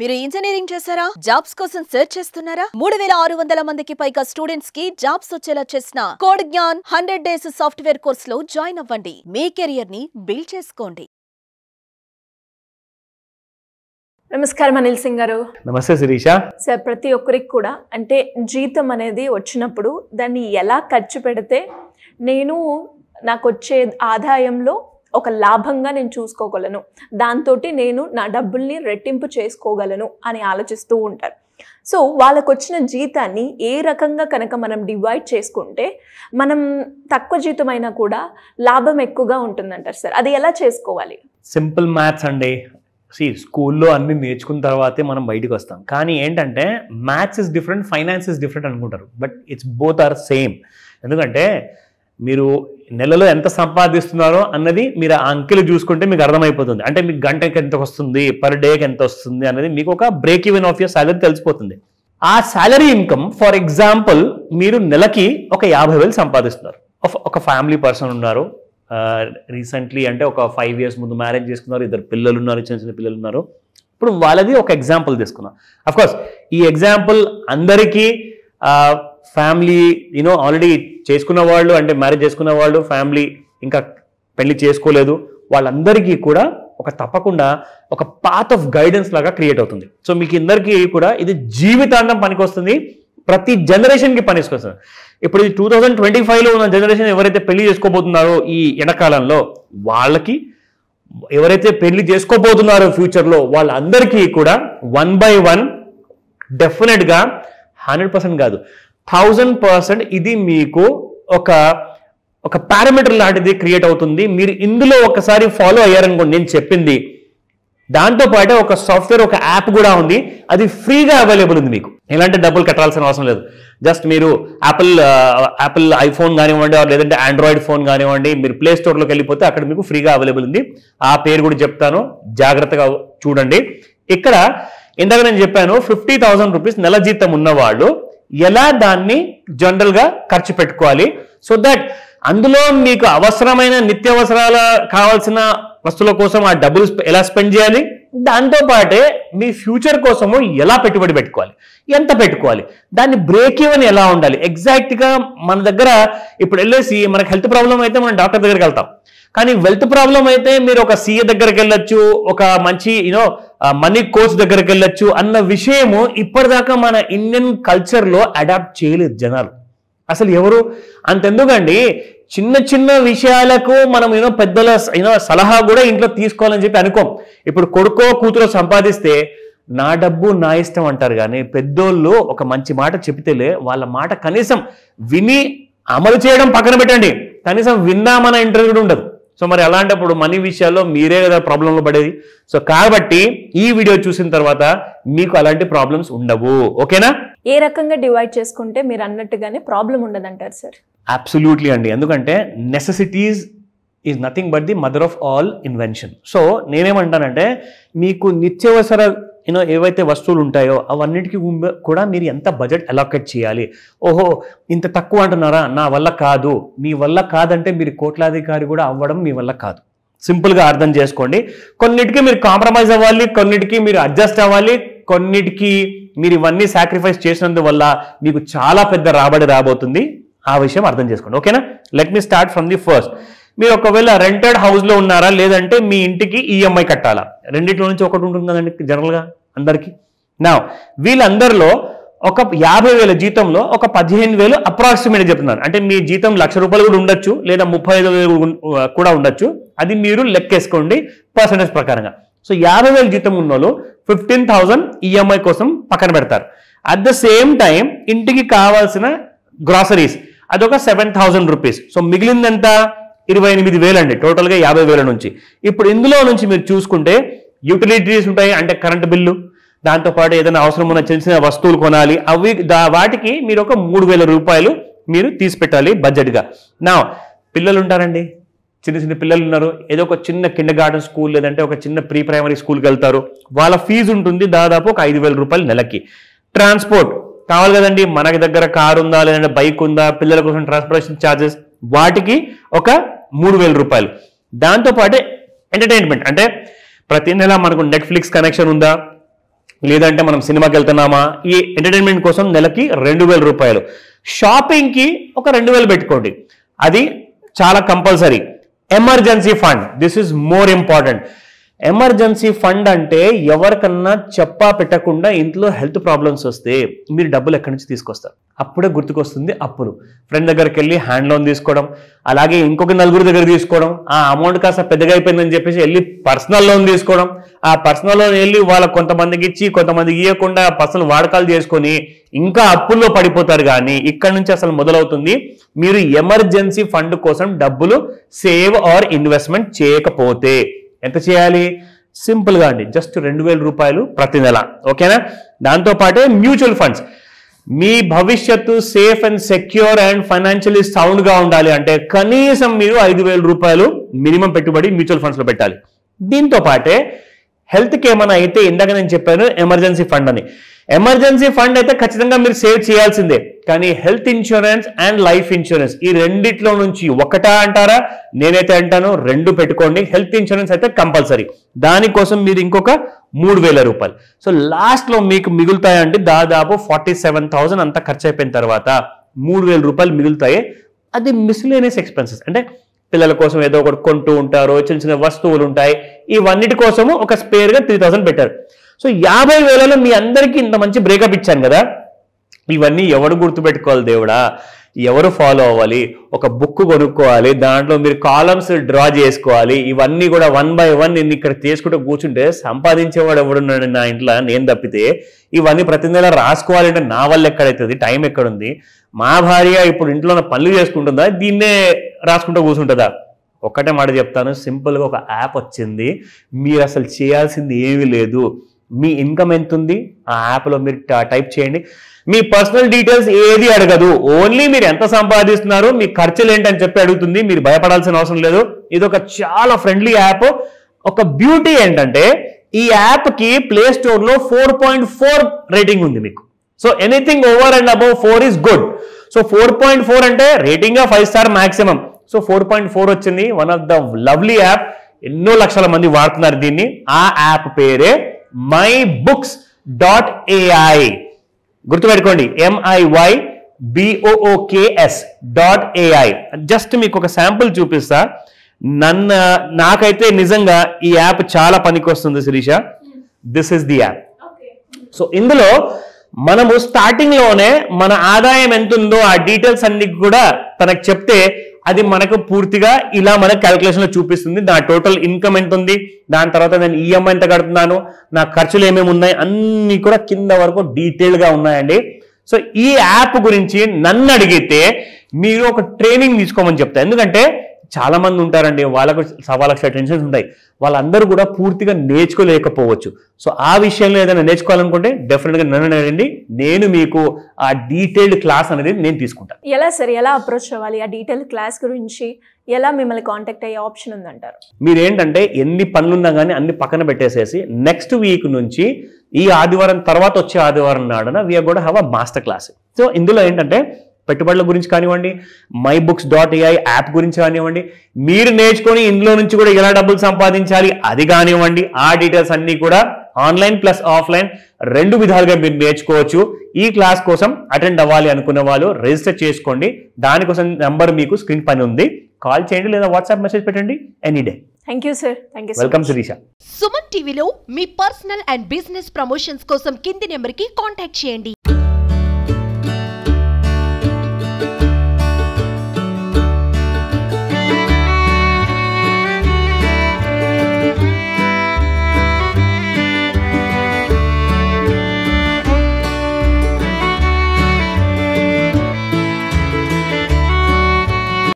మీరు ఇంజనీరింగ్ చేశారా? జాబ్స్ కోసం సెర్చ్ చేస్తున్నారా? 3600 మందికి పైగా స్టూడెంట్స్ కి జాబ్స్ వచ్చేలా చేసిన code Gyan 100 days software course లో జాయిన్ అవ్వండి. మీ కెరియర్ ని బిల్డ్ చేసుకోండి. నమస్కారం అనిల్ సింగ్ గారు. నమస్తే శిరీష. సార్, ప్రతి ఒక్కరికి కూడా అంటే జీతం అనేది వచ్చినప్పుడు దాన్ని ఎలా ఖర్చు పెడితే నాకు వచ్చే ఆదాయంలో ఒక లాభంగా నేను చూసుకోగలను, దాంతో నేను నా డబ్బుల్ని రెట్టింపు చేసుకోగలను అని ఆలోచిస్తూ ఉంటారు. సో వాళ్ళకు వచ్చిన జీతాన్ని ఏ రకంగా కనుక మనం డివైడ్ చేసుకుంటే మనం తక్కువ జీతం అయినా కూడా లాభం ఎక్కువగా ఉంటుందంటారు సార్. అది ఎలా చేసుకోవాలి? సింపుల్ మ్యాథ్స్ అండి. స్కూల్లో అన్ని నేర్చుకున్న తర్వాతే మనం బయటకు వస్తాం. కానీ ఏంటంటే maths is different, finance is different అనుకుంటారు. But it's both are same. ఎందుకంటే మీరు నెలలో ఎంత సంపాదిస్తున్నారో అన్నది మీరు ఆ అంకెలు చూసుకుంటే మీకు అర్థమైపోతుంది. అంటే మీకు గంటకి ఎంత వస్తుంది, పర్ డేకి ఎంత వస్తుంది అనేది మీకు ఒక break even of your salary తెలిసిపోతుంది. ఆ సాలరీ ఇన్కమ్, ఫర్ ఎగ్జాంపుల్, మీరు నెలకి ఒక 50,000 సంపాదిస్తున్నారు. ఒక ఫ్యామిలీ పర్సన్ ఉన్నారు, రీసెంట్లీ అంటే ఒక 5 years ముందు మ్యారేజ్ చేసుకున్నారు, 2 పిల్లలు ఉన్నారు, చిన్న చిన్న పిల్లలు ఉన్నారు. ఇప్పుడు వాళ్ళది ఒక ఎగ్జాంపుల్ తీసుకున్నాం. అఫ్కోర్స్ ఈ ఎగ్జాంపుల్ అందరికీ ఫ్యామిలీ ఆల్రెడీ చేసుకున్న వాళ్ళు, అంటే మ్యారేజ్ చేసుకున్న వాళ్ళు, ఫ్యామిలీ ఇంకా పెళ్లి చేసుకోలేదు, వాళ్ళందరికీ కూడా తప్పకుండా ఒక పాత్ ఆఫ్ గైడెన్స్ లాగా క్రియేట్ అవుతుంది. సో మీకు అందరికీ కూడా ఇది జీవితాంతం పనికొస్తుంది, ప్రతి జనరేషన్కి పనికొస్తుంది. ఇప్పుడు ఈ 2025లో ఉన్న జనరేషన్ ఎవరైతే పెళ్లి చేసుకోబోతున్నారో ఈ ఎండాకాలంలో, వాళ్ళకి ఎవరైతే పెళ్లి చేసుకోబోతున్నారో ఫ్యూచర్లో వాళ్ళందరికీ కూడా 1 by 1 డెఫినెట్గా 100% కాదు 1000% ఇది మీకు ఒక పారామీటర్ లాంటిది క్రియేట్ అవుతుంది. మీరు ఇందులో ఒకసారి ఫాలో అయ్యారనుకోండి నేను చెప్పింది, దాంతోపాటు ఒక సాఫ్ట్వేర్, ఒక యాప్ కూడా ఉంది, అది ఫ్రీగా అవైలబుల్ ఉంది. మీకు ఎలాంటి డబ్బులు కట్టాల్సిన అవసరం లేదు. జస్ట్ మీరు యాపిల్ ఐఫోన్ కానివ్వండి, లేదంటే ఆండ్రాయిడ్ ఫోన్ కానివ్వండి, మీరు ప్లే స్టోర్లోకి వెళ్ళిపోతే అక్కడ మీకు ఫ్రీగా అవైలబుల్ ఉంది. ఆ పేరు కూడా చెప్తాను, జాగ్రత్తగా చూడండి. ఇక్కడ ఇందాక నేను చెప్పాను 50,000 రూపీస్ నెల జీతం ఉన్నవాళ్ళు ఎలా దాన్ని జనరల్గా ఖర్చు పెట్టుకోవాలి, సో దట్ అందులో మీకు అవసరమైన నిత్యావసరాల కావాల్సిన వస్తువుల కోసం ఆ డబ్బులు ఎలా స్పెండ్ చేయాలి, దాంతోపాటే మీ ఫ్యూచర్ కోసము ఎలా పెట్టుబడి పెట్టుకోవాలి, ఎంత పెట్టుకోవాలి, దాన్ని బ్రేక్ ఈవెన్ ఎలా ఉండాలి. ఎగ్జాక్ట్గా మన దగ్గర ఇప్పుడు వెళ్ళేసి మనకు హెల్త్ ప్రాబ్లం అయితే మనం డాక్టర్ దగ్గరికి వెళ్తాం, కానీ వెల్త్ ప్రాబ్లం అయితే మీరు ఒక సీఏ దగ్గరికి వెళ్ళొచ్చు, ఒక మంచి మనీ కోచ్ దగ్గరికి వెళ్ళొచ్చు అన్న విషయము ఇప్పటిదాకా మన ఇండియన్ కల్చర్లో అడాప్ట్ చేయలేదు జనాలు. అసలు ఎవరు అంతెందుకండి, చిన్న చిన్న విషయాలకు మనం పెద్దల సలహా కూడా ఇంట్లో తీసుకోవాలని చెప్పి అనుకోం. ఇప్పుడు కొడుకో కూతురో సంపాదిస్తే నా డబ్బు నా ఇష్టం అంటారు, కానీ పెద్దోళ్ళు ఒక మంచి మాట చెప్తేలే వాళ్ళ మాట కనీసం విని అమలు చేయడం పక్కన పెట్టండి, కనీసం విందామన్న ఇంటర్వ్యూ కూడా ఉండదు. సో మరి అలాంటప్పుడు మనీ విషయాల్లో మీరే కదా ప్రాబ్లంలో పడేది. సో కాబట్టి ఈ వీడియో చూసిన తర్వాత మీకు అలాంటి ప్రాబ్లమ్స్ ఉండవు. ఓకేనా? ఏ రకంగా డివైడ్ చేసుకుంటే మీరు అన్నట్టుగానే ప్రాబ్లం ఉండదంటారు సార్? అబ్సల్యూట్లీ అండి. ఎందుకంటే necessities is nothing but the mother of all invention. So నేనేమంటానంటే మీకు నిత్యావసర ఏవైతే వస్తువులు ఉంటాయో అవన్నిటికీ కూడా మీరు ఎంత బడ్జెట్ అలొకేట్ చేయాలి. ఓహో ఇంత తక్కువ అంటున్నారా, నా వల్ల కాదు. మీ వల్ల కాదంటే మీరు కోట్లాధికారి కూడా అవ్వడం మీ వల్ల కాదు. సింపుల్గా అర్థం చేసుకోండి. కొన్నిటికి మీరు కాంప్రమైజ్ అవ్వాలి, కొన్నిటికి మీరు అడ్జస్ట్ అవ్వాలి, కొన్నిటికి మీరు ఇవన్నీ సాక్రిఫైస్ చేసినందువల్ల మీకు చాలా పెద్ద రాబడి రాబోతుంది. ఆ విషయం అర్థం చేసుకోండి. ఓకేనా? Let me start from the first. మీరు ఒకవేళ రెంటెడ్ హౌస్లో ఉన్నారా, లేదంటే మీ ఇంటికి ఈఎంఐ కట్టాలా, రెండింటిలో నుంచి ఒకటి ఉంటుంది కదండి జనరల్గా అందరికీ. నా వీళ్ళందరిలో ఒక 50,000 జీతంలో ఒక 15,000 అప్రాక్సిమేట్ చెప్తున్నారు. అంటే మీ జీతం ₹1,00,000 కూడా ఉండొచ్చు, లేదా 35,000 కూడా ఉండొచ్చు. అది మీరు లెక్కేసుకోండి పర్సెంటేజ్ ప్రకారంగా. సో 50,000 జీతం ఉన్న వాళ్ళు 15,000 ఈఎంఐ కోసం పక్కన పెడతారు. అట్ ద సేమ్ టైం ఇంటికి కావాల్సిన గ్రాసరీస్ అదొక 7,000 రూపీస్. సో మిగిలిందంత 28,000 అండి టోటల్గా 50,000 నుంచి. ఇప్పుడు ఇందులో నుంచి మీరు చూసుకుంటే యూటిలిటీస్ ఉంటాయి, అంటే కరెంటు బిల్లు, దాంతోపాటు ఏదైనా అవసరం ఉన్న చిన్న చిన్న వస్తువులు కొనాలి, అవి వాటికి మీరు ఒక 3,000 రూపాయలు మీరు తీసి పెట్టాలి బడ్జెట్గా. నా పిల్లలు ఉంటారండి, చిన్న చిన్న పిల్లలు ఉన్నారు, ఏదో ఒక చిన్న కిండర్ గార్డెన్ స్కూల్ లేదంటే ఒక చిన్న ప్రీ ప్రైమరీ స్కూల్కి వెళ్తారు, వాళ్ళ ఫీజు ఉంటుంది దాదాపు ఒక 5,000 రూపాయలు నెలకి. ట్రాన్స్పోర్ట్ కావాలి కదండి, మనకి దగ్గర కారు ఉందా లేదంటే బైక్ ఉందా, పిల్లల కోసం ట్రాన్స్పోర్టేషన్ ఛార్జెస్, వాటికి ఒక 3,000 రూపాయలు. దాంతోపాటు ఎంటర్టైన్మెంట్, అంటే ప్రతి నెల మనకు నెట్ఫ్లిక్స్ కనెక్షన్ ఉందా, లేదంటే మనం సినిమాకి వెళ్తున్నామా, ఈ ఎంటర్టైన్మెంట్ కోసం నెలకి 2,000 రూపాయలు, షాపింగ్కి ఒక 2,000 పెట్టుకోండి, అది చాలా compulsory. Emergency fund, this is more important. Emergency fund అంటే ఎవరికన్నా చెప్పా పెట్టకుండా ఇంట్లో హెల్త్ ప్రాబ్లమ్స్ వస్తే మీరు డబ్బులు ఎక్కడి నుంచి తీసుకొస్తారు? అప్పుడే గుర్తుకొస్తుంది అప్పులు. ఫ్రెండ్ దగ్గరికి వెళ్ళి హ్యాండ్ లోన్ తీసుకోవడం, అలాగే ఇంకొక నలుగురు దగ్గర తీసుకోవడం, ఆ అమౌంట్ కాస్త పెద్దగా అయిపోయిందని చెప్పేసి వెళ్ళి పర్సనల్ లోన్ తీసుకోవడం, ఆ పర్సనల్ లోన్ వెళ్ళి వాళ్ళ కొంతమందికి ఇచ్చి కొంతమందికి ఇవ్వకుండా పర్సనల్ వాడకాలు చేసుకొని ఇంకా అప్పుల్లో పడిపోతారు. కానీ ఇక్కడ నుంచి అసలు మొదలవుతుంది మీరు ఎమర్జెన్సీ ఫండ్ కోసం డబ్బులు సేవ్ ఆర్ ఇన్వెస్ట్మెంట్ చేయకపోతే. ఎంత చేయాలి? సింపుల్ గా అండి, జస్ట్ 2,000 రూపాయలు ప్రతి నెల. ఓకేనా? దాంతో పాటే మ్యూచువల్ ఫండ్స్. మీ భవిష్యత్తు safe and secure and financially sound గా ఉండాలి అంటే కనీసం మీరు 5,000 రూపాయలు మినిమం పెట్టుబడి మ్యూచువల్ ఫండ్స్ లో పెట్టాలి. దీంతో పాటే హెల్త్కి ఏమైనా అయితే ఇందాక నేను చెప్పాను ఎమర్జెన్సీ ఫండ్ అని. ఎమర్జెన్సీ ఫండ్ అయితే ఖచ్చితంగా మీరు సేవ్ చేయాల్సిందే. కానీ health insurance and life insurance ఈ రెండిట్లో నుంచి ఒకటా అంటారా? నేనైతే అంటాను 2 పెట్టుకోండి. హెల్త్ ఇన్సూరెన్స్ అయితే కంపల్సరీ, దానికోసం మీరు ఇంకొక 3,000 రూపాయలు. సో లాస్ట్ లో మీకు మిగులుతాయంటే దాదాపు 47,000 అంతా ఖర్చు అయిపోయిన తర్వాత 3,000 రూపాయలు మిగులుతాయి. అది మిస్లేనియస్ ఎక్స్పెన్సెస్, అంటే పిల్లల కోసం ఏదో ఒకటి కొంటూ ఉంటారు, చిన్న చిన్న వస్తువులు ఉంటాయి, ఇవన్నిటి కోసము ఒక స్పేర్ గా 3,000 పెట్టారు. సో 50,000లో మీ అందరికీ ఇంత మంచి బ్రేకప్ ఇచ్చాను కదా, ఇవన్నీ ఎవడు గుర్తుపెట్టుకోవాలి దేవుడా? ఎవరు ఫాలో అవ్వాలి? ఒక బుక్ కొనుక్కోవాలి, దాంట్లో మీరు కాలమ్స్ డ్రా చేసుకోవాలి. ఇవన్నీ కూడా 1 by 1 నేను ఇక్కడ చేసుకుంటూ కూర్చుంటే సంపాదించేవాడు ఎవడున్నాడు నా ఇంట్లో? నేను తప్పితే. ఇవన్నీ ప్రతి నెల రాసుకోవాలంటే నా వల్ల ఎక్కడైతుంది? టైం ఎక్కడుంది? మా భార్య ఇప్పుడు ఇంట్లో పనులు చేసుకుంటుందా? దీన్నే రాసుకుంటూ కూర్చుంటుందా? ఒక్కటే మాట చెప్తాను, సింపుల్గా ఒక యాప్ వచ్చింది. మీరు అసలు చేయాల్సింది ఏమీ లేదు. మీ ఇన్కమ్ ఎంత ఉంది ఆ యాప్లో మీరు టైప్ చేయండి. మీ పర్సనల్ డీటెయిల్స్ ఏది అడగదు, ఓన్లీ మీరు ఎంత సంపాదిస్తున్నారు, మీ ఖర్చులు ఏంటని చెప్పి అడుగుతుంది. మీరు భయపడాల్సిన అవసరం లేదు. ఇది ఒక చాలా ఫ్రెండ్లీ యాప్. ఒక బ్యూటీ ఏంటంటే ఈ యాప్కి ప్లే స్టోర్లో 4.4 రేటింగ్ ఉంది మీకు. So anything over and above 4 is good. So 4.4 అంటే రేటింగ్ 5 స్టార్ మాక్సిమం. సో 4.4 వచ్చింది. One of the lovely app, ఎన్నో లక్షల మంది వాడుతున్నారు దీన్ని. ఆ యాప్ పేరే mybooks.ai. గుర్తుపెట్టుకోండి, MIYBOOKS.ai. జస్ట్ మీకు ఒక శాంపుల్ చూపిస్తా. నాకైతే నిజంగా ఈ యాప్ చాలా పనికి వస్తుంది Shirisha. This is the app. So ఇందులో మనము స్టార్టింగ్ లోనే మన ఆదాయం ఎంత ఉందో ఆ డీటెయిల్స్ అన్ని కూడా తనకు చెప్తే అది మనకు పూర్తిగా ఇలా మన క్యాలిక్యులేషన్ లో చూపిస్తుంది. నా టోటల్ ఇన్కమ్ ఎంత ఉంది, దాని తర్వాత నేను ఈఎంఐ ఎంత కడుతున్నాను, నా ఖర్చులు ఏమేమి ఉన్నాయి, అన్ని కూడా కింద వరకు డీటెయిల్ గా ఉన్నాయండి. సో ఈ యాప్ గురించి నన్ను అడిగితే మీరు ఒక ట్రైనింగ్ తీసుకోమని చెప్తా. ఎందుకంటే చాలా మంది ఉంటారండి, వాళ్ళకు 1,000,000 టెన్షన్స్ ఉంటాయి, వాళ్ళందరూ కూడా పూర్తిగా నేర్చుకోలేకపోవచ్చు. సో ఆ విషయంలో ఏదైనా నేర్చుకోవాలనుకుంటే డెఫినెట్గా నన్ను అడగండి, నేను మీకు ఆ డీటెయిల్డ్ క్లాస్ అనేది నేను తీసుకుంటాను. ఎలా సార్, ఎలా అప్రోచ్ అవ్వాలి? ఆ డీటెయిల్డ్ క్లాస్ గురించి ఎలా మిమ్మల్ని కాంటాక్ట్ అయ్యే ఆప్షన్ ఉందంటారు? మీరు ఏంటంటే ఎన్ని పనులున్నా కానీ అన్ని పక్కన పెట్టేసేసి నెక్స్ట్ వీక్ నుంచి ఈ ఆదివారం తర్వాత వచ్చే ఆదివారం నాడున we are got have a master class. So ఇందులో ఏంటంటే పెట్టుబడుల గురించి కానివ్వండి, mybooks.ai యాప్ గురించి కానివ్వండి, మీరు నేర్చుకొని ఇందులో నుంచి కూడా ఎలా డబ్బులు సంపాదించాలి అది కానివ్వండి, ఆ డీటెయిల్స్ అన్ని కూడా ఆన్లైన్ ప్లస్ ఆఫ్లైన్ 2 విధాలుగా మీరు నేర్చుకోవచ్చు. ఈ క్లాస్ కోసం అటెండ్ అవ్వాలి అనుకున్న వాళ్ళు రిజిస్టర్ చేసుకోండి. దానికోసం నెంబర్ మీకు స్క్రీన్ పైన ఉంది, కాల్ చేయండి లేదా వాట్సాప్ మెసేజ్ పెట్టండి any day. Thank you sir. Thank you. Welcome Shirisha. Suman టీవీలో మీ పర్సనల్ అండ్ బిజినెస్ ప్రమోషన్స్ కోసం కింది నెంబర్కి కాంటాక్ట్ చేయండి.